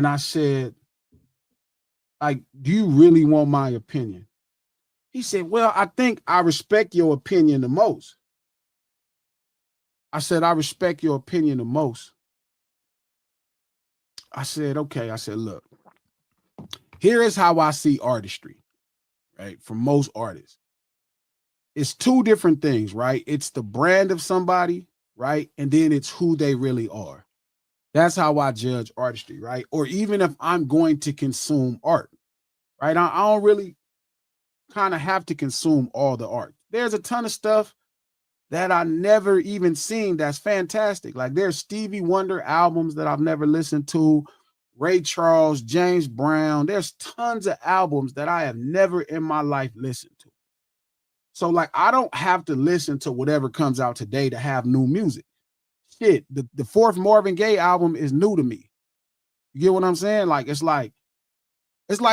And I said, like, do you really want my opinion? He said, well, I think I respect your opinion the most. I said, I respect your opinion the most. I said, okay. I said, look, here is how I see artistry, right? For most artists, it's two different things, right? It's the brand of somebody, right? And then it's who they really are. That's how I judge artistry, right? Or even if I'm going to consume art, right? I don't really kind of have to consume all the art. There's a ton of stuff that I never even seen that's fantastic. Like there's Stevie Wonder albums that I've never listened to, Ray Charles, James Brown. There's tons of albums that I have never in my life listened to. So like I don't have to listen to whatever comes out today to have new music. Shit, the fourth Marvin Gaye album is new to me. You get what I'm saying? Like it's like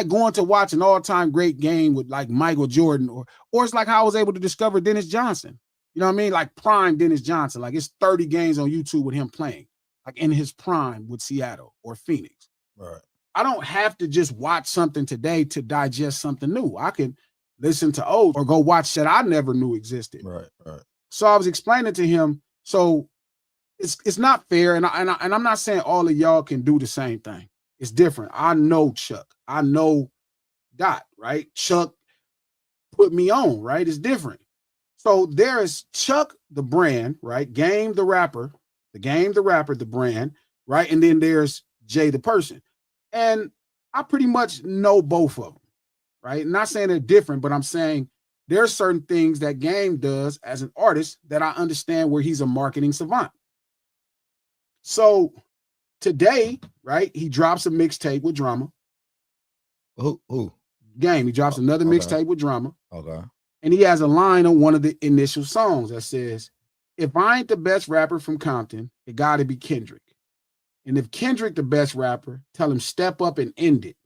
going to watch an all-time great game with like Michael Jordan, or it's like how I was able to discover Dennis Johnson. You know what I mean? Like prime Dennis Johnson. Like it's 30 games on YouTube with him playing, like in his prime with Seattle or Phoenix. Right. I don't have to just watch something today to digest something new. I can listen to old or go watch shit I never knew existed. Right, right. So I was explaining to him, so it's not fair, and I'm not saying all of y'all can do the same thing. It's different. I know Chuck. I know Dot, right? Chuck put me on, right? It's different. So there is Chuck, the brand, right? Game, the rapper, the brand, right? And then there's Jay, the person. And I pretty much know both of them, right? I'm not saying they're different, but I'm saying there are certain things that Game does as an artist that I understand where he's a marketing savant. So today, right, he drops a mixtape with Drama. Who? Game. He drops another mixtape with Drama. Okay. And he has a line on one of the initial songs that says, if I ain't the best rapper from Compton, it got to be Kendrick. And if Kendrick the best rapper, tell him step up and end it.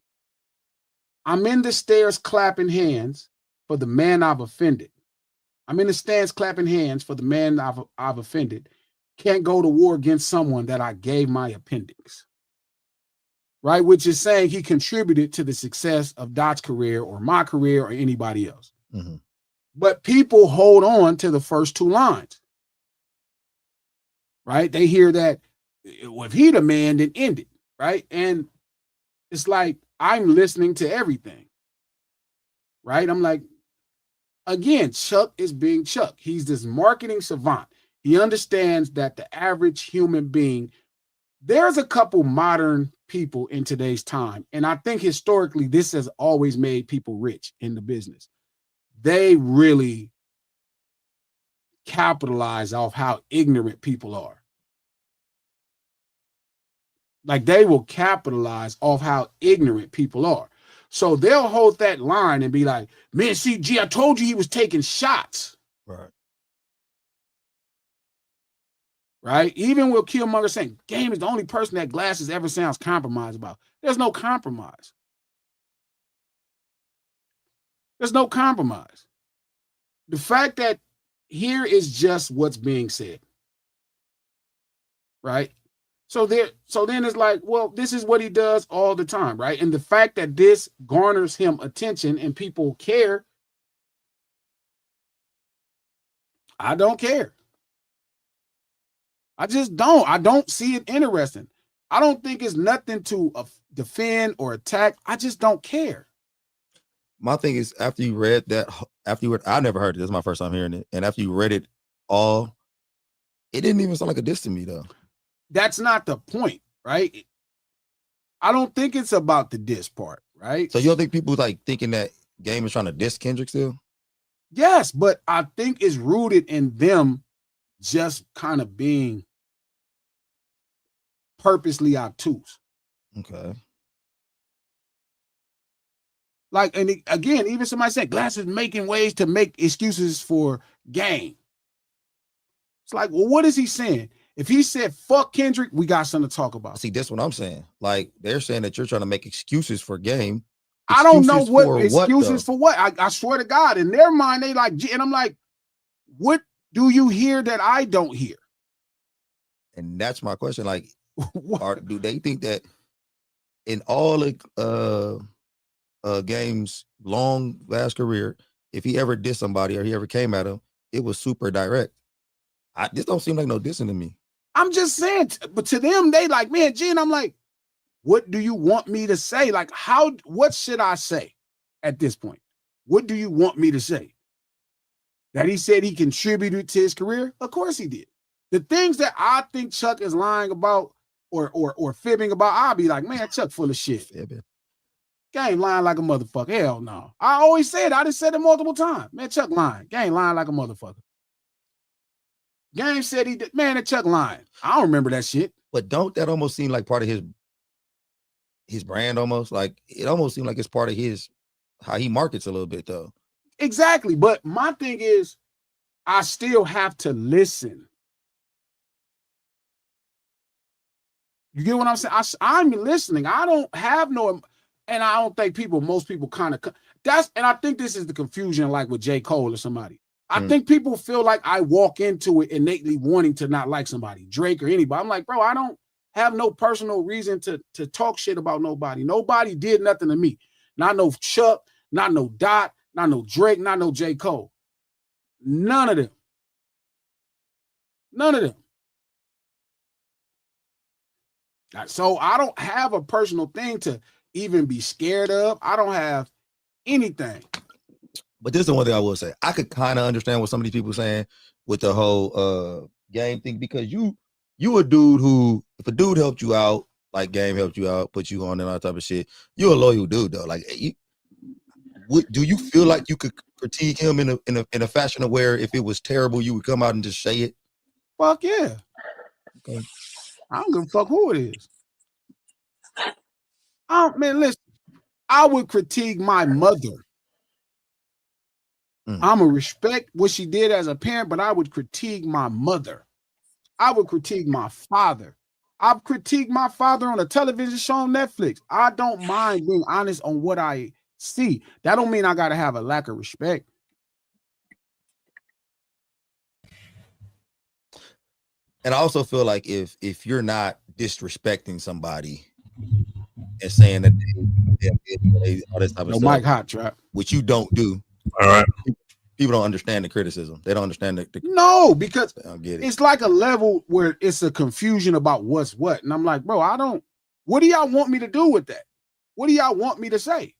I'm in the stairs clapping hands for the man I've offended. I'm in the stands clapping hands for the man I've offended. Can't go to war against someone that I gave my appendix. Right? Which is saying he contributed to the success of Dot's career or my career or anybody else. Mm-hmm. But people hold on to the first two lines. Right? They hear that if he the man, then end it. Right? And it's like, I'm listening to everything. Right? I'm like, again, Chuck is being Chuck. He's this marketing savant. He understands that the average human being, there's a couple modern people in today's time, and I think historically this has always made people rich in the business. They really capitalize off how ignorant people are. Like they will capitalize off how ignorant people are. So they'll hold that line and be like, man, CG, I told you he was taking shots. Right. Right? Even with Killmonger saying, Game is the only person that Glasses ever sounds compromised about. There's no compromise. There's no compromise. The fact that here is just what's being said. Right? So then it's like, well, this is what he does all the time, right? And the fact that this garners him attention and people care, I don't care. I just don't. I don't see it interesting. I don't think it's nothing to defend or attack. I just don't care. My thing is, after you read that, I never heard it. This is my first time hearing it. And after you read it all, it didn't even sound like a diss to me, though. That's not the point, right? I don't think it's about the diss part, right? So you don't think people like thinking that Game is trying to diss Kendrick still? Yes, but I think it's rooted in them just kind of being purposely obtuse. Okay. Like, and again, even somebody said Glasses making ways to make excuses for Game. It's like, well, what is he saying? If he said fuck Kendrick, we got something to talk about. See, that's what I'm saying. Like, they're saying that you're trying to make excuses for Game. I don't know what excuses for what. I swear to God, in their mind, they like, and I'm like, what do you hear that I don't hear? And that's my question. Like, do they think that in all the Game's long vast career, if he ever did somebody or he ever came at him, it was super direct. This don't seem like no dissing to me. I'm just saying, but to them, they like, man, G, and I'm like, what do you want me to say? Like, what should I say at this point? What do you want me to say? That he said he contributed to his career? Of course he did. The things that I think Chuck is lying about or fibbing about, I'll be like, man, Chuck full of shit. Fibbing. Game lying like a motherfucker. Hell no. I always said, I just said it multiple times. Man, Chuck lying. Game lying like a motherfucker. Game said he did. Man, that Chuck lying. I don't remember that shit. But don't that almost seem like part of his brand almost? Like it almost seems like it's part of his how he markets a little bit though. Exactly. But my thing is, I still have to listen. You get what I'm saying? I'm listening. I don't have no, and I don't think most people kind of, and I think this is the confusion like with J. Cole or somebody. I think people feel like I walk into it innately wanting to not like somebody, Drake or anybody. I'm like, bro, I don't have no personal reason to talk shit about nobody. Nobody did nothing to me. Not no Chuck, not no Dot, not no Drake, not no J. Cole. None of them. None of them. So I don't have a personal thing to even be scared of. I don't have anything. But this is the one thing I will say. I could kind of understand what some of these people are saying with the whole Game thing, because you a dude who, if a dude helped you out, like Game helped you out, put you on and all that type of shit, you're a loyal dude though. Like, do you feel like you could critique him in a fashion of where if it was terrible, you would come out and just say it? Fuck yeah. Okay. I don't give a fuck who it is. Man, listen, I would critique my mother. I'm gonna respect what she did as a parent, but I would critique my mother. I would critique my father. I've critiqued my father on a television show on Netflix. I don't mind being honest on what I see. That don't mean I gotta have a lack of respect. And I also feel like if you're not disrespecting somebody and saying that they all this type of stuff, Mike Hot Trap, which you don't do. All right. People don't understand the criticism. They don't understand the no, because I don't get it. It's like a level where it's a confusion about what's what. And I'm like, bro, what do y'all want me to do with that? What do y'all want me to say?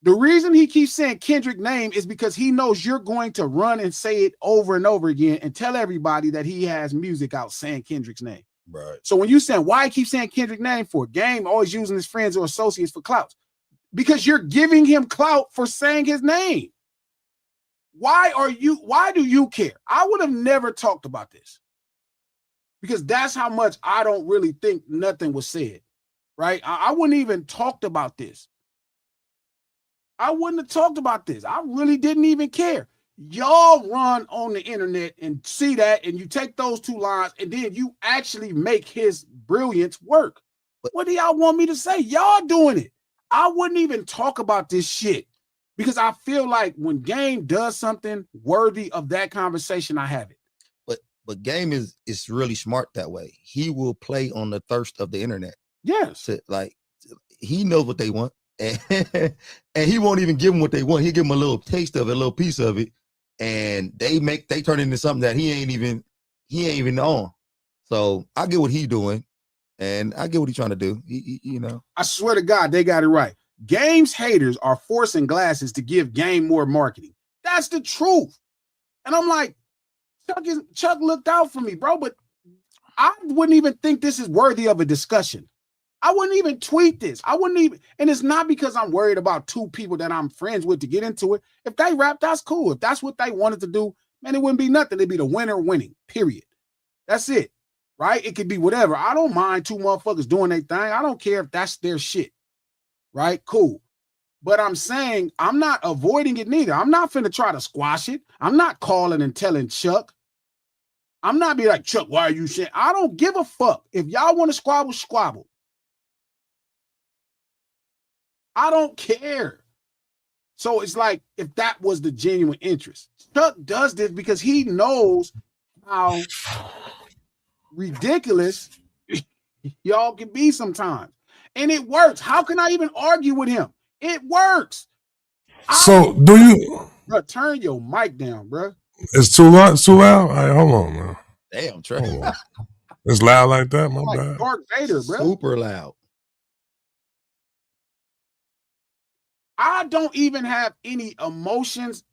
The reason he keeps saying Kendrick name is because he knows you're going to run and say it over and over again and tell everybody that he has music out saying Kendrick's name. Right. So when you saying why he keeps saying Kendrick name for, Game always using his friends or associates for clout, because you're giving him clout for saying his name. Why do you care? I would have never talked about this because that's how much I don't really think nothing was said, right? I wouldn't even talked about this. I wouldn't have talked about this. I really didn't even care. Y'all run on the internet and see that, and you take those two lines, and then you actually make his brilliance work. But what do y'all want me to say? Y'all doing it. I wouldn't even talk about this shit. Because I feel like when Game does something worthy of that conversation, I have it. But Game is really smart that way. He will play on the thirst of the internet. Yes. He knows what they want. And he won't even give them what they want. He'll give them a little taste of it, a little piece of it. And they turn into something that he ain't even on. So I get what he's doing. And I get what he's trying to do. I swear to God, they got it right. Game's haters are forcing glasses to give Game more marketing. That's the truth. And I'm like, Chuck looked out for me, bro, but I wouldn't even think this is worthy of a discussion. I wouldn't even tweet this. And it's not because I'm worried about two people that I'm friends with to get into it. If they rap, that's cool. If that's what they wanted to do, man, it wouldn't be nothing. It'd be the winner winning, period. That's it, right? It could be whatever. I don't mind two motherfuckers doing their thing. I don't care if that's their shit. Right? Cool. But I'm saying I'm not avoiding it neither. I'm not finna try to squash it. I'm not calling and telling Chuck. I'm not be like, Chuck, why are you saying? I don't give a fuck. If y'all want to squabble, squabble. I don't care. So it's like if that was the genuine interest. Chuck does this because he knows how ridiculous y'all can be sometimes. and it works. How can I even argue with him? It works. So do you? Bro, turn your mic down, bro. It's too loud. It's too loud. All right, hold on, man. Damn, Trey. Hold on. It's loud like that. My Like bad. Darth Vader, bro. Super loud. I don't even have any emotions,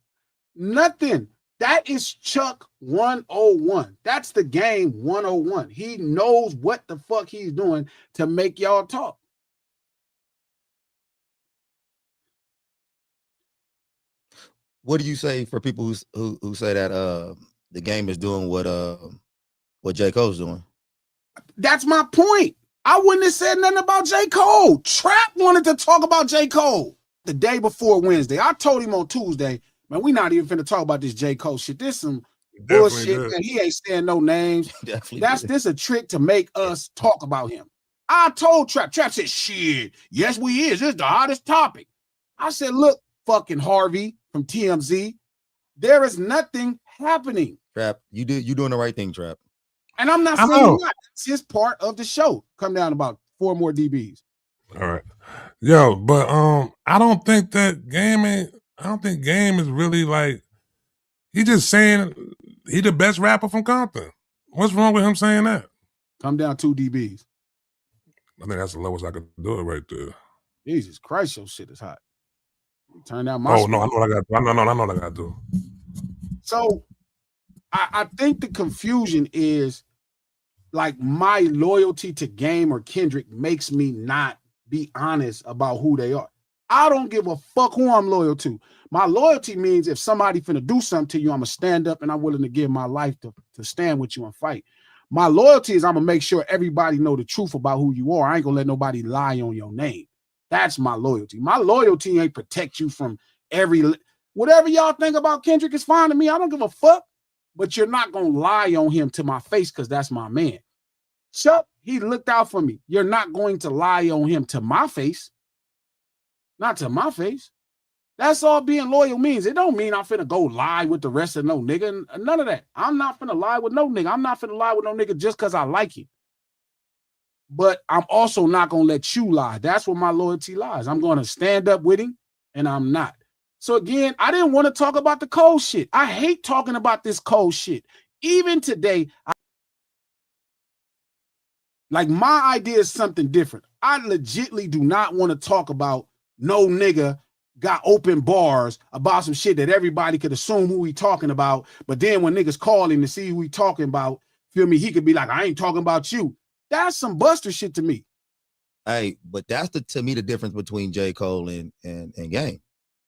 nothing. That is Chuck 101. That's the game 101. He knows what the fuck he's doing to make y'all talk. What do you say for people who say that the game is doing what J. Cole's doing? That's my point. I wouldn't have said nothing about J. Cole. Trap wanted to talk about J. Cole the day before Wednesday. I told him on Tuesday, man, we not even finna talk about this J. Cole shit. This some bullshit, man. He ain't saying no names. This a trick to make us talk about him. I told Trap. Trap said, shit, yes, we is. This is the hottest topic. I said, look, fucking Harvey from TMZ, there is nothing happening. Trap, you doing the right thing, Trap. And I'm not saying that. It's his part of the show. Come down about 4 more DBs. All right. Yo, but I don't think Game is really like, he just saying he the best rapper from Compton. What's wrong with him saying that? Come down 2 DBs. I think that's the lowest I could do it right there. Jesus Christ, your shit is hot. Turn down my no, I know what I got to do. I know what I got to do. So I think the confusion is like my loyalty to Game or Kendrick makes me not be honest about who they are. I don't give a fuck who I'm loyal to. My loyalty means if somebody finna do something to you, I'm gonna stand up and I'm willing to give my life to stand with you and fight. My loyalty is I'm gonna make sure everybody know the truth about who you are. I ain't gonna let nobody lie on your name. That's my loyalty. My loyalty ain't protect you from whatever y'all think about Kendrick is fine to me. I don't give a fuck. But you're not gonna lie on him to my face because that's my man. Chuck, he looked out for me. You're not going to lie on him to my face. Not to my face. That's all being loyal means. It don't mean I'm finna go lie with the rest of no nigga. None of that. I'm not finna lie with no nigga. I'm not finna lie with no nigga just because I like him. But I'm also not gonna let you lie. That's where my loyalty lies. I'm gonna stand up with him, and I'm not. So again, I didn't want to talk about the Cole shit. I hate talking about this Cole shit. Even today, like my idea is something different. I legitly do not want to talk about no nigga got open bars about some shit that everybody could assume who he talking about. But then when niggas call him to see who he talking about, feel me, he could be like, I ain't talking about you. That's some Buster shit to me. Hey, but that's to me the difference between J. Cole and Game.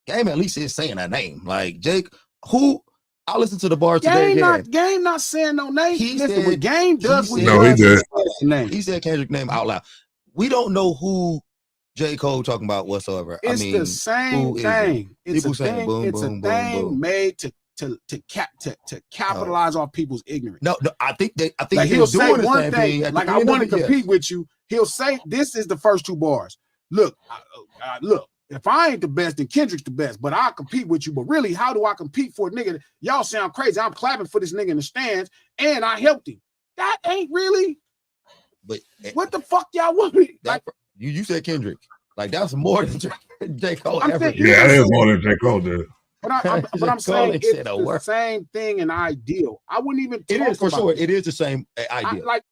Game at least is saying a name. Like Jake, who I listened to the bars today. Game not saying no name. He Listen, said, what Game does, he did. He said Kendrick's name out loud. We don't know who J. Cole talking about whatsoever. It's the same thing. It's a thing. Boom, it's boom, a boom, thing boom. made to capitalize on people's ignorance. No, I think like he'll say one thing. Like I want to compete yes. with you. He'll say this is the first 2 bars. Look, look. If I ain't the best, then Kendrick's the best. But I'll compete with you. But really, how do I compete for a nigga? Y'all sound crazy. I'm clapping for this nigga in the stands, and I helped him. That ain't really. But what the fuck y'all want me? Like you said Kendrick. Like that's more than J. Cole ever. Yeah, it is more than J. Cole did. But I'm saying it's the same thing and ideal. I wouldn't even. It is for sure. It is the same ideal. Like